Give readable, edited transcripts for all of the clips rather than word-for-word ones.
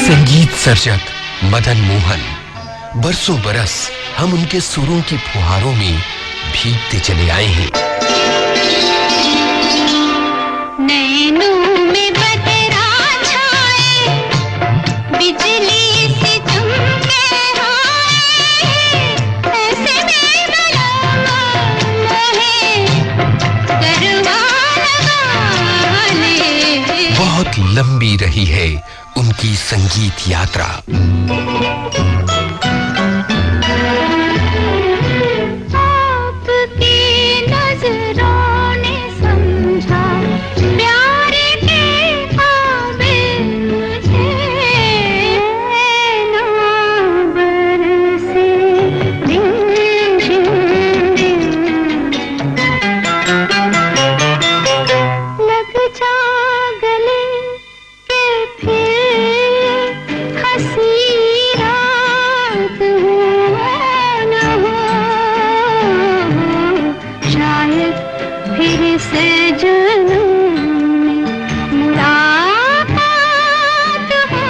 संगीत सर्जक मदन मोहन, बरसों बरस हम उनके सुरों की फुहारों में भीगते चले आए हैं। नैनों में बदरा छाए, बिजली से चमके आए, ऐसे में मोहे गरबा लगाने। बहुत लंबी रही है उनकी संगीत यात्रा। आपकी नजरों ने समझा प्यार के काबिल मुझे, ना बरसे रिमझिम लग जा गले के फिर हंसी रात हो न हो, शायद फिर से जन्म में मुलाकात हो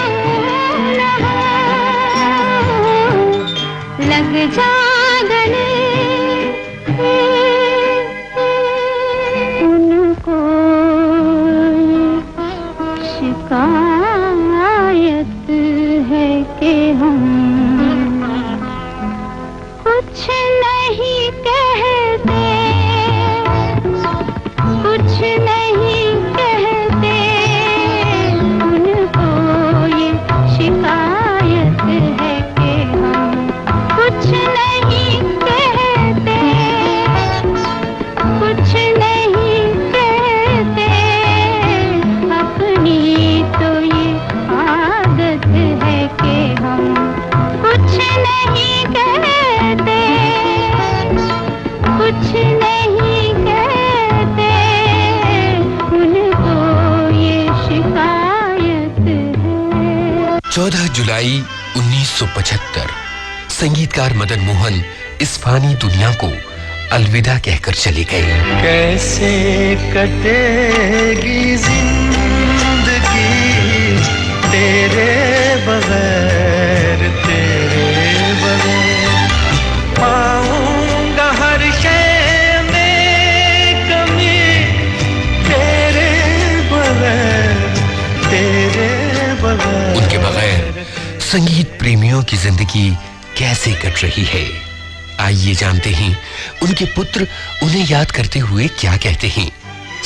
न हो, लग जा गले उनको शिकायत है कि हम कुछ नहीं कहते, कुछ नहीं कहते, उनको ये शिकायत है कि हम कुछ नहीं कहते, कुछ नहीं कहते, अपनी तो ये आदत है कि हम कुछ नहीं कहते, कुछ नहीं कहते, उनको ये शिकायत है। 14 जुलाई 1975 संगीतकार मदन मोहन इस फानी दुनिया को अलविदा कहकर चले गए। कैसे कटेगी जिंदगी तेरे बगैर, तेरे बगैर पाऊंगा हर शय में कमी, तेरे बगैर, तेरे बगैर। उनके बगैर संगीत प्रेमियों की जिंदगी कैसे कट रही है, आइए जानते हैं उनके पुत्र उन्हें याद करते हुए क्या कहते हैं।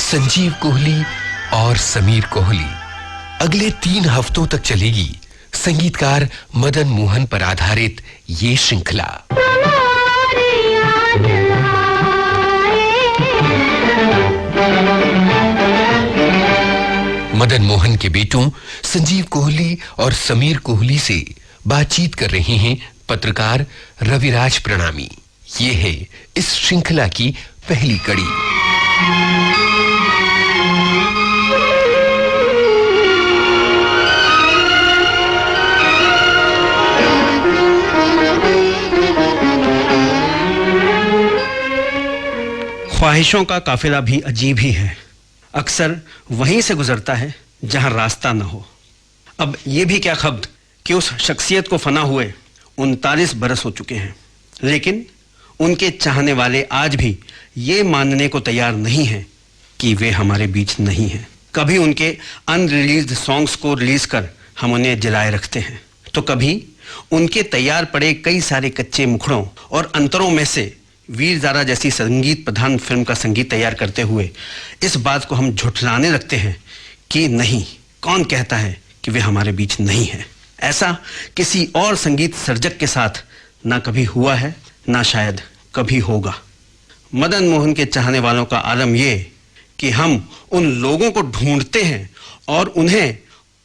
संजीव कोहली और समीर कोहली। अगले 3 हफ्तों तक चलेगी संगीतकार मदन मोहन पर आधारित ये श्रृंखला। मदन मोहन के बेटों संजीव कोहली और समीर कोहली से बातचीत कर रहे हैं पत्रकार रविराज प्रणामी। ये है इस श्रृंखला की पहली कड़ी। ख्वाहिशों का काफिला भी अजीब ही है, अक्सर वहीं से गुजरता है जहां रास्ता न हो। अब यह भी क्या खब्र कि उस शख्सियत को फना हुए 39 बरस हो चुके हैं, लेकिन उनके चाहने वाले आज भी ये मानने को तैयार नहीं हैं कि वे हमारे बीच नहीं हैं। कभी उनके अनरिलीज्ड सॉन्ग्स को रिलीज कर हम उन्हें जलाए रखते हैं, तो कभी उनके तैयार पड़े कई सारे कच्चे मुखड़ों और अंतरों में से वीर ज़ारा जैसी संगीत प्रधान फिल्म का संगीत तैयार करते हुए इस बात को हम झुठलाने लगते हैं कि नहीं, कौन कहता है कि वे हमारे बीच नहीं है। ऐसा किसी और संगीत सर्जक के साथ ना कभी हुआ है, ना शायद कभी होगा। मदन मोहन के चाहने वालों का आलम यह कि हम उन लोगों को ढूंढते हैं और उन्हें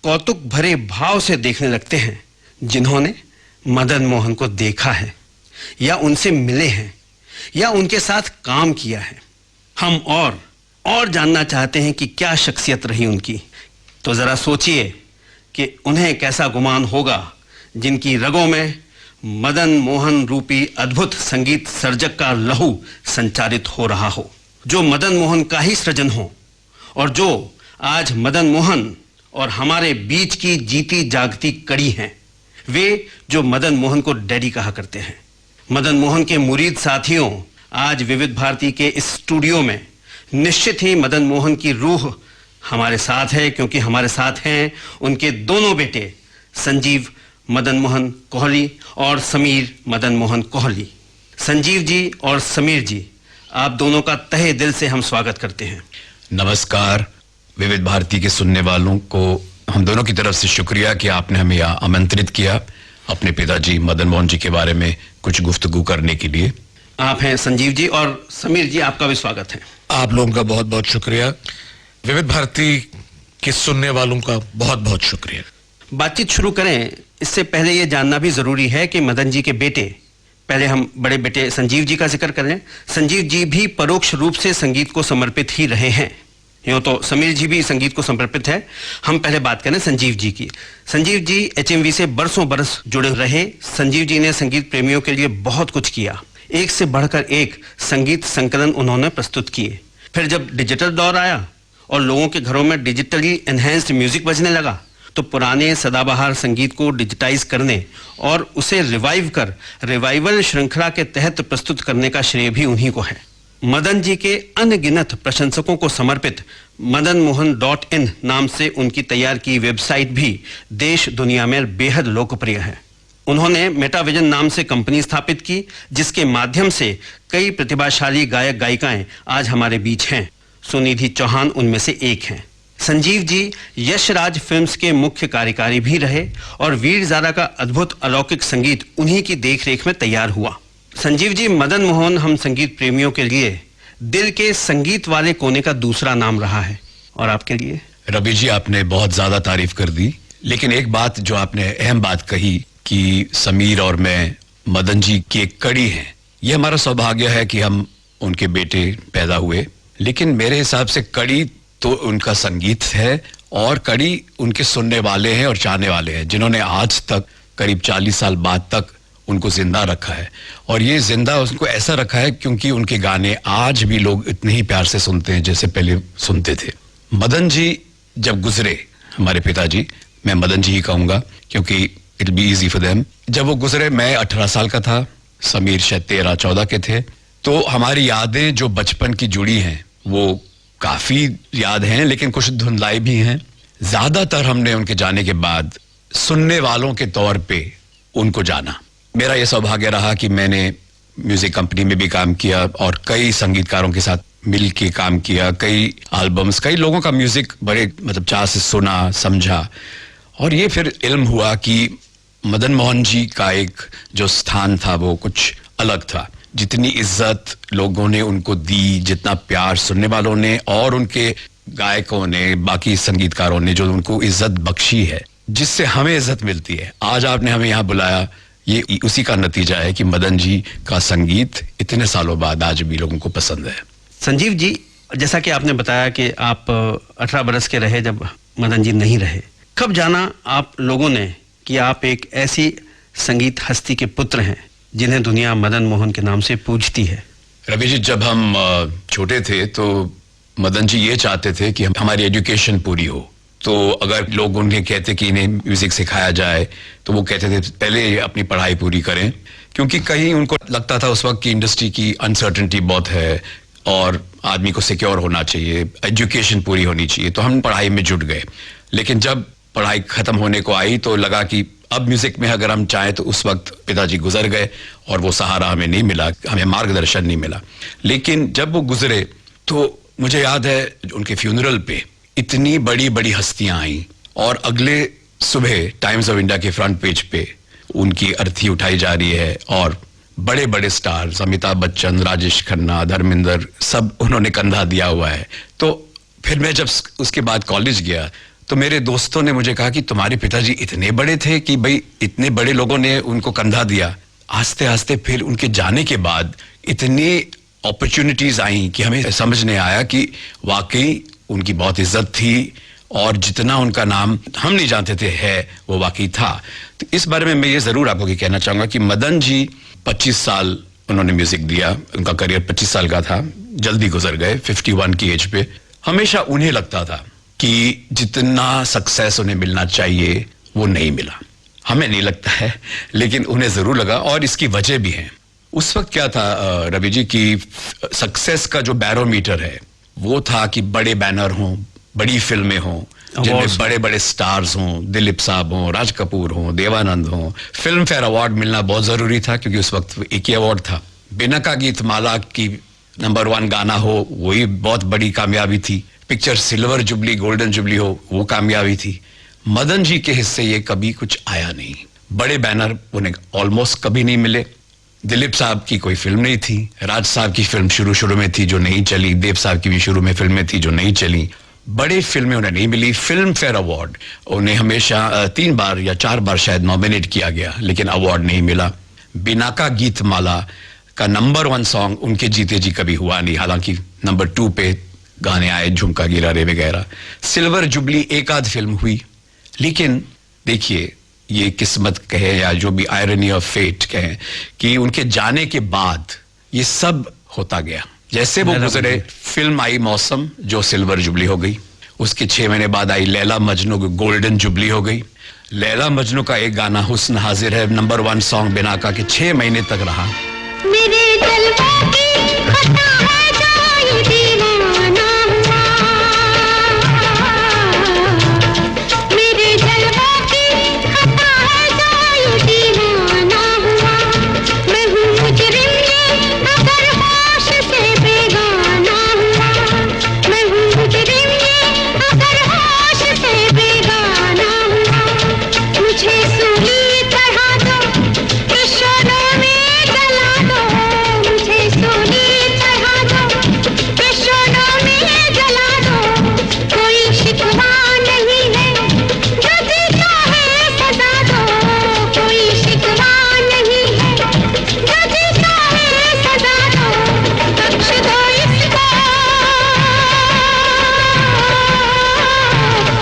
कौतुक भरे भाव से देखने लगते हैं जिन्होंने मदन मोहन को देखा है या उनसे मिले हैं या उनके साथ काम किया है। हम और जानना चाहते हैं कि क्या शख्सियत रही उनकी। तो जरा सोचिए कि उन्हें कैसा गुमान होगा जिनकी रगों में मदन मोहन रूपी अद्भुत संगीत सर्जक का लहू संचारित हो रहा हो, जो मदन मोहन का ही सृजन हो और जो आज मदन मोहन और हमारे बीच की जीती जागती कड़ी हैं। वे जो मदन मोहन को डैडी कहा करते हैं। मदन मोहन के मुरीद साथियों, आज विविध भारती के इस स्टूडियो में निश्चित ही मदन मोहन की रूह हमारे साथ है, क्योंकि हमारे साथ हैं उनके दोनों बेटे संजीव मदन मोहन कोहली और समीर मदन मोहन कोहली। संजीव जी और समीर जी, आप दोनों का तहे दिल से हम स्वागत करते हैं। नमस्कार। विविध भारती के सुनने वालों को हम दोनों की तरफ से शुक्रिया कि आपने हमें यहाँ आमंत्रित किया अपने पिताजी मदन मोहन जी के बारे में कुछ गुफ्तगू करने के लिए। आप हैं संजीव जी, और समीर जी आपका भी स्वागत है। आप लोगों का बहुत बहुत शुक्रिया। विविध भारती के सुनने वालों का बहुत बहुत शुक्रिया। बातचीत शुरू करें इससे पहले ये जानना भी जरूरी है कि मदन जी के बेटे, पहले हम बड़े बेटे संजीव जी का जिक्र करें। संजीव जी भी परोक्ष रूप से संगीत को समर्पित ही रहे हैं। यूं तो समीर जी भी संगीत को समर्पित है। हम पहले बात करें संजीव जी की। संजीव जी एचएमवी से बरसों बरस जुड़े रहे। संजीव जी ने संगीत प्रेमियों के लिए बहुत कुछ किया। एक से बढ़कर एक संगीत संकलन उन्होंने प्रस्तुत किए। फिर जब डिजिटल दौर आया और लोगों के घरों में डिजिटली एनहेंस्ड म्यूजिक बजने लगा, तो पुराने सदाबहार संगीत को डिजिटाइज करने और उसे रिवाइव कर रिवाइवल श्रृंखला के तहत प्रस्तुत करने का श्रेय भी उन्हीं को है। मदन जी के अनगिनत प्रशंसकों को समर्पित madanmohan.in नाम से उनकी तैयार की वेबसाइट भी देश दुनिया में बेहद लोकप्रिय है। उन्होंने मेटाविजन नाम से कंपनी स्थापित की, जिसके माध्यम से कई प्रतिभाशाली गायक गायिकाएं आज हमारे बीच हैं। सुनिधि चौहान उनमें से एक हैं। संजीव जी यशराज फिल्म्स के मुख्य कार्यकारी भी रहे और वीर ज़ारा का अद्भुत अलौकिक संगीत उन्हीं की देखरेख में तैयार हुआ। संजीव जी, मदन मोहन हम संगीत प्रेमियों के लिए दिल के संगीत वाले कोने का दूसरा नाम रहा है, और आपके लिए? रवि जी, आपने बहुत ज्यादा तारीफ कर दी, लेकिन एक बात जो आपने अहम बात कही कि समीर और मैं मदन जी की एक कड़ी हैं। यह हमारा सौभाग्य है कि हम उनके बेटे पैदा हुए, लेकिन मेरे हिसाब से कड़ी तो उनका संगीत है और कड़ी उनके सुनने वाले हैं और चाहने वाले हैं, जिन्होंने आज तक करीब 40 साल बाद तक उनको जिंदा रखा है। और ये जिंदा उनको ऐसा रखा है क्योंकि उनके गाने आज भी लोग इतने ही प्यार से सुनते हैं जैसे पहले सुनते थे। मदन जी जब गुजरे, हमारे पिताजी, मैं मदन जी ही कहूंगा क्योंकि it be easy for them, जब वो गुजरे मैं 18 साल का था, समीर शायद 13-14 के थे। तो हमारी यादें जो बचपन की जुड़ी हैं वो काफी याद हैं, लेकिन कुछ धुंधलाई भी हैं। ज्यादातर हमने उनके जाने के बाद सुनने वालों के तौर पे उनको जाना। मेरा यह सौभाग्य रहा कि मैंने म्यूजिक कंपनी में भी काम किया और कई संगीतकारों के साथ मिल के काम किया, कई एल्बम्स, कई लोगों का म्यूजिक बड़े चाह से सुना, समझा। और ये फिर इल्म हुआ कि मदन मोहन जी का एक जो स्थान था वो कुछ अलग था। जितनी इज्जत लोगों ने उनको दी, जितना प्यार सुनने वालों ने और उनके गायकों ने, बाकी संगीतकारों ने जो उनको इज्जत बख्शी है, जिससे हमें इज्जत मिलती है। आज आपने हमें यहाँ बुलाया, ये उसी का नतीजा है कि मदन जी का संगीत इतने सालों बाद आज भी लोगों को पसंद है। संजीव जी, जैसा कि आपने बताया कि आप 18 बरस के रहे जब मदन जी नहीं रहे, कब जाना आप लोगों ने कि आप एक ऐसी संगीत हस्ती के पुत्र हैं जिन्हें दुनिया मदन मोहन के नाम से पूजती है? रवि जी, जब हम छोटे थे तो मदन जी ये चाहते थे कि हमारी एजुकेशन पूरी हो। तो अगर लोग उन्हें कहते कि इन्हें म्यूजिक सिखाया जाए तो वो कहते थे पहले अपनी पढ़ाई पूरी करें, क्योंकि कहीं उनको लगता था उस वक्त की इंडस्ट्री की अनसर्टेनिटी बहुत है और आदमी को सिक्योर होना चाहिए, एजुकेशन पूरी होनी चाहिए। तो हम पढ़ाई में जुट गए, लेकिन जब पढ़ाई खत्म होने को आई तो लगा कि अब म्यूजिक में अगर हम चाहें तो उस वक्त पिताजी गुजर गए और वो सहारा हमें नहीं मिला, हमें मार्गदर्शन नहीं मिला। लेकिन जब वो गुजरे तो मुझे याद है उनके फ्यूनरल पे इतनी बड़ी बड़ी हस्तियां आई और अगले सुबह टाइम्स ऑफ इंडिया के फ्रंट पेज पे उनकी अर्थी उठाई जा रही है और बड़े बड़े स्टार्स, अमिताभ बच्चन, राजेश खन्ना, धर्मेंद्र, सब उन्होंने कंधा दिया हुआ है। तो फिर मैं जब उसके बाद कॉलेज गया तो मेरे दोस्तों ने मुझे कहा कि तुम्हारे पिताजी इतने बड़े थे कि भाई इतने बड़े लोगों ने उनको कंधा दिया। आस्ते आस्ते फिर उनके जाने के बाद इतनी अपॉर्चुनिटीज आई कि हमें समझ नहीं आया कि वाकई उनकी बहुत इज्जत थी और जितना उनका नाम हम नहीं जानते थे है वो वाकई था। तो इस बारे में मैं ये जरूर आपको कहना चाहूंगा कि मदन जी 25 साल उन्होंने म्यूजिक दिया, उनका करियर 25 साल का था, जल्दी गुजर गए 51 की एज पे। हमेशा उन्हें लगता था कि जितना सक्सेस उन्हें मिलना चाहिए वो नहीं मिला। हमें नहीं लगता है, लेकिन उन्हें जरूर लगा, और इसकी वजह भी है। उस वक्त क्या था रवि जी की सक्सेस का जो बैरोमीटर है वो था कि बड़े बैनर हों, बड़ी फिल्में हों, जिनमें बड़े बड़े स्टार्स हों, दिलीप साहब हों, राज कपूर हों, देवानंद हों। फिल्म फेयर अवार्ड मिलना बहुत जरूरी था क्योंकि उस वक्त एक ही अवार्ड था। बिना का गीत माला की नंबर 1 गाना हो, वही बहुत बड़ी कामयाबी थी। Picture silver jubilee, golden jubilee हो, वो कामयाबी थी। मदन जी के हिस्से ये कभी कुछ आया नहीं। बड़े बैनर उन्हें ऑलमोस्ट कभी नहीं मिले। दिलीप साहब की कोई फिल्म नहीं थी, राज साहब की फिल्म शुरू में थी जो नहीं चली, देव साहब की भी शुरू में फिल्में थी जो नहीं चली। बड़ी फिल्में उन्हें नहीं मिली। फिल्म फेयर अवार्ड उन्हें हमेशा 3 बार या 4 बार शायद नॉमिनेट किया गया, लेकिन अवार्ड नहीं मिला। बिना का गीत माला का नंबर 1 सॉन्ग उनके जीते जी कभी हुआ नहीं, हालांकि नंबर 2 पे गाने आए, झुमका गिरा रे वगैरह। सिल्वर जुबली एक आध फिल्म हुई, लेकिन देखिए ये किस्मत कहे या जो भी आयरनी ऑफ फेट कहे कि उनके जाने के बाद ये सब होता गया। जैसे वो गुजरे, फिल्म आई मौसम जो सिल्वर जुबली हो गई, उसके 6 महीने बाद आई लैला मजनू, गोल्डन जुबली हो गई। लैला मजनू का एक गाना हुस्न हाजिर है, नंबर 1 सॉन्ग बिना का के 6 महीने तक रहा। मेरे जलवा की खता है जो दीवाना हुआ, मेरे जलवा की खता है जो दीवाना हुआ। मैं हूँ मुजरिम ये अगर होश से बेगाना हुआ, मैं हूँ मुजरिम ये अगर होश से बेगाना हुआ। मुझे सूली चढ़ा दो, किशोरों में जला दो, मुझे सूली चढ़ा दो, किशोरों में जला दो। कोई शिकवा नहीं है, जो जीता है सजा दो, कोई शिकवा नहीं है, जो जीता है सजा दो। बख्श दो इसको,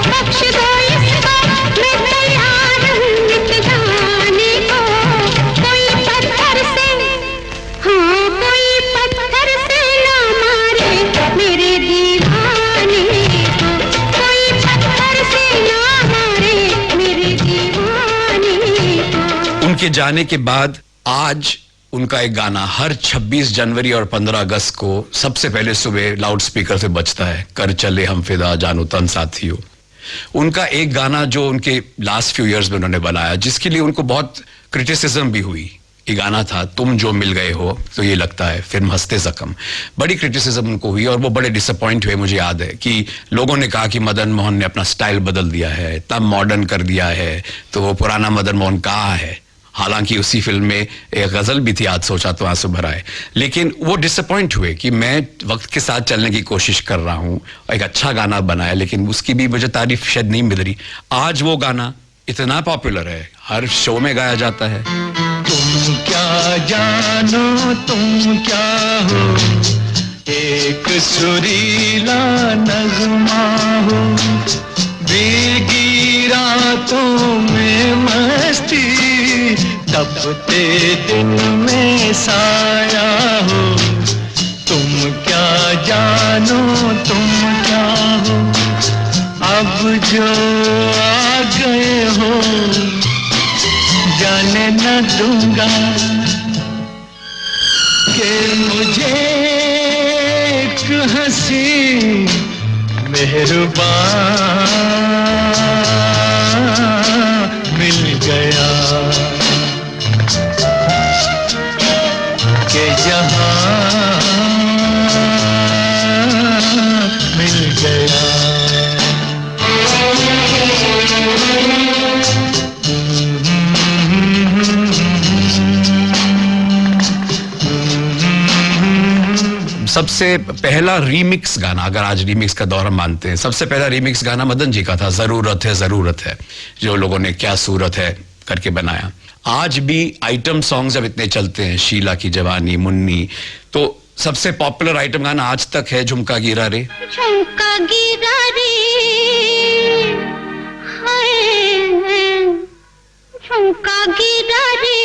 बख्श दो इसको, मैं तैयार हूँ मिट जाने को। कोई पत्थर से, हाँ कोई पत्थर से ना मारे मेरे दीवाने को, कोई पत्थर से ना मारे मेरे दीवाने को। उनके जाने के बाद आज उनका एक गाना हर 26 जनवरी और 15 अगस्त को सबसे पहले सुबह लाउड स्पीकर से बजता है, कर चले हम फिदा जानो तन साथियों। उनका एक गाना जो उनके लास्ट फ्यू इयर्स में उन्होंने बनाया, जिसके लिए उनको बहुत क्रिटिसिज्म भी हुई, ये गाना था तुम जो मिल गए हो तो ये लगता है, फिल्म हंसते जख्म। बड़ी क्रिटिसिज्म उनको हुई और वो बड़े डिसअपॉइंट हुए। मुझे याद है कि लोगों ने कहा कि मदन मोहन ने अपना स्टाइल बदल दिया है, तब मॉडर्न कर दिया है, तो वो पुराना मदन मोहन कहाँ है। हालांकि उसी फिल्म में एक गजल भी थी, आज सोचा तो आंसू भर आए। लेकिन वो डिसअपॉइंट हुए कि मैं वक्त के साथ चलने की कोशिश कर रहा हूं, एक अच्छा गाना बनाया, लेकिन उसकी भी मुझे तारीफ शायद नहीं मिल रही। आज वो गाना इतना पॉपुलर है, हर शो में गाया जाता है। तुम क्या जानो तुम क्या हो, एक सुरीला नगमा हो, भीगी रातों में मस्ती, तपते दिन में साया हो। तुम क्या जानो तुम क्या हो, अब जो आ गए हो जाने न दूंगा कि मुझे एक हंसी मेहरबान मिल गया, कि जहां मिल गया। सबसे पहला रीमिक्स गाना, अगर आज रीमिक्स का दौर हम मानते हैं, सबसे पहला रीमिक्स गाना मदन जी का था, जरूरत है, जो लोगों ने क्या सूरत है करके बनाया। आज भी आइटम सॉन्ग जब इतने चलते हैं, शीला की जवानी, मुन्नी, तो सबसे पॉपुलर आइटम गाना आज तक है झुमका गिरा रे। झुमका गिरा रे, हाय झुमका गिरा रे,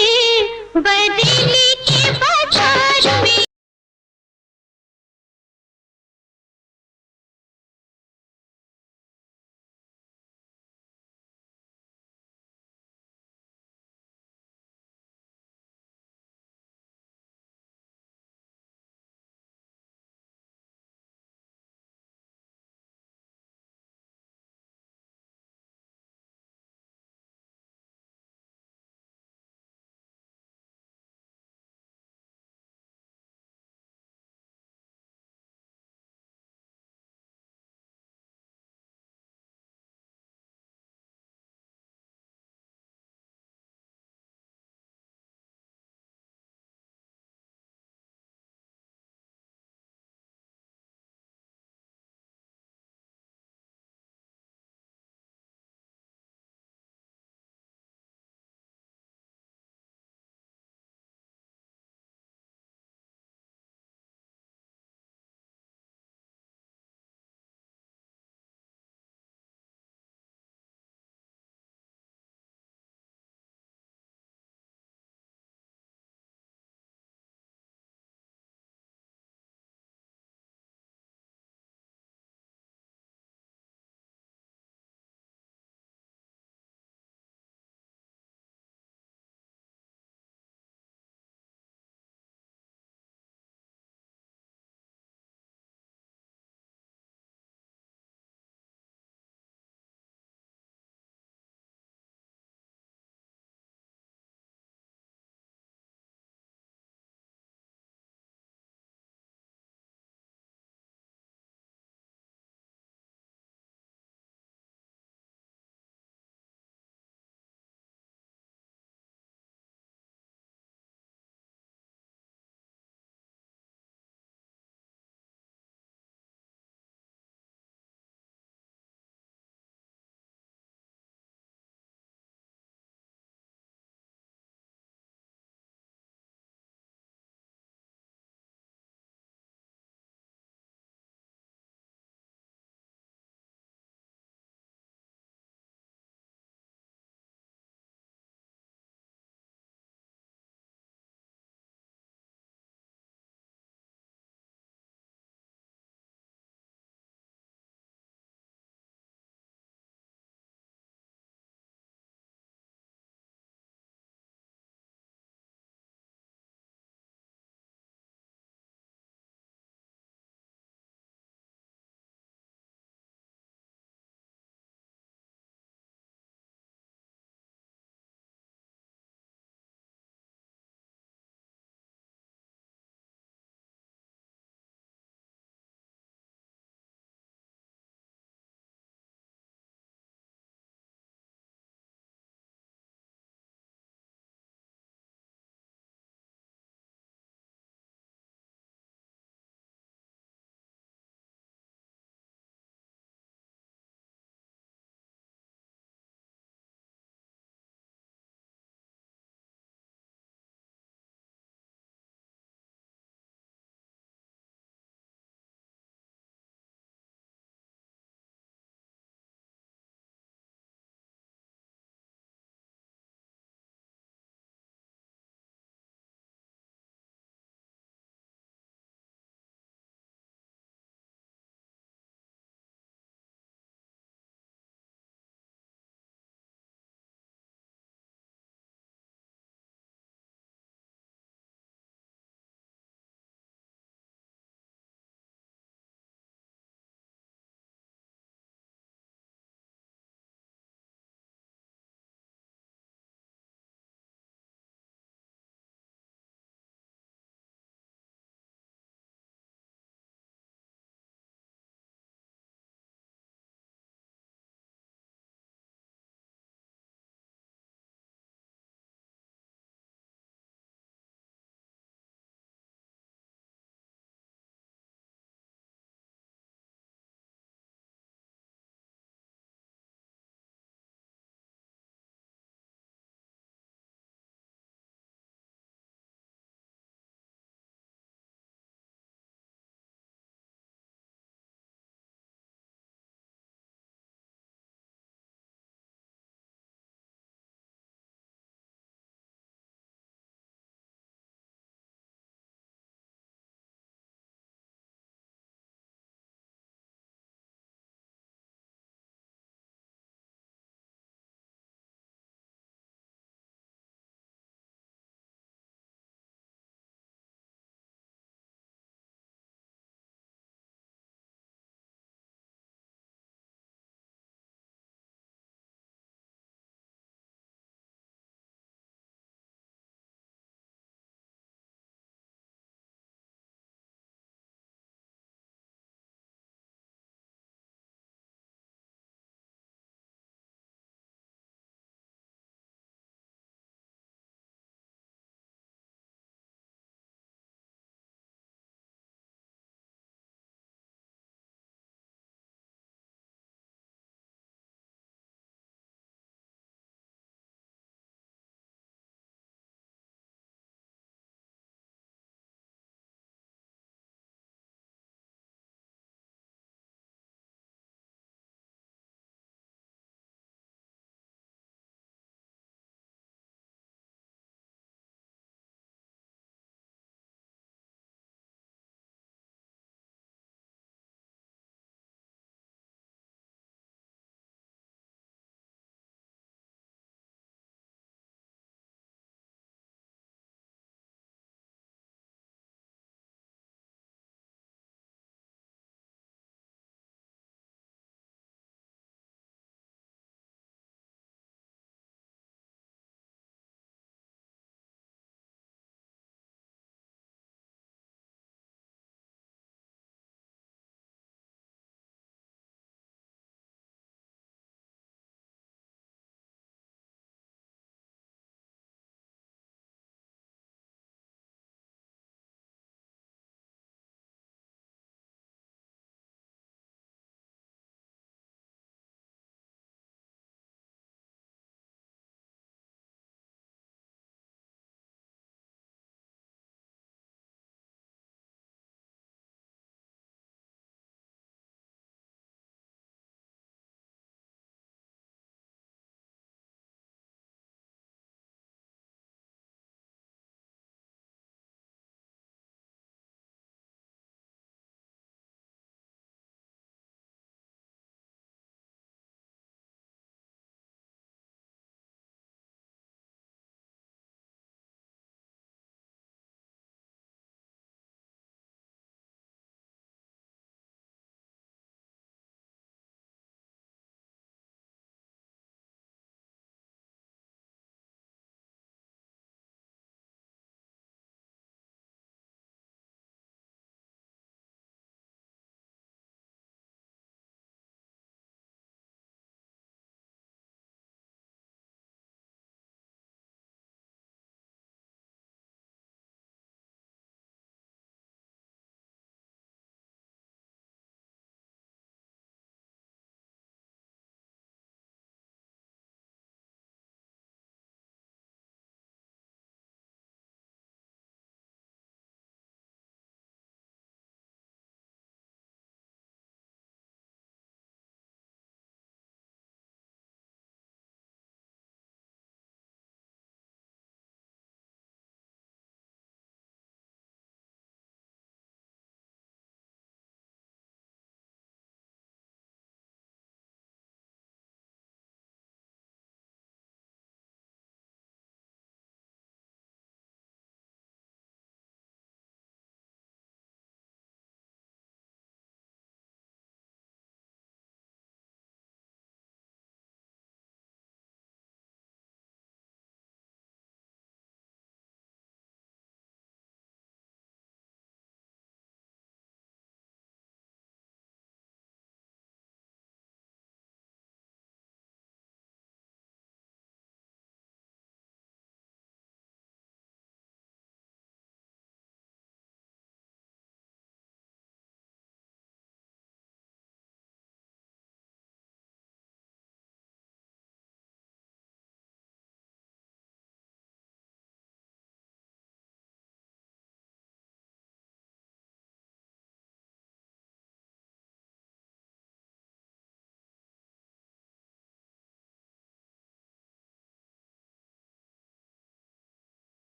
बरेली के बाजार में।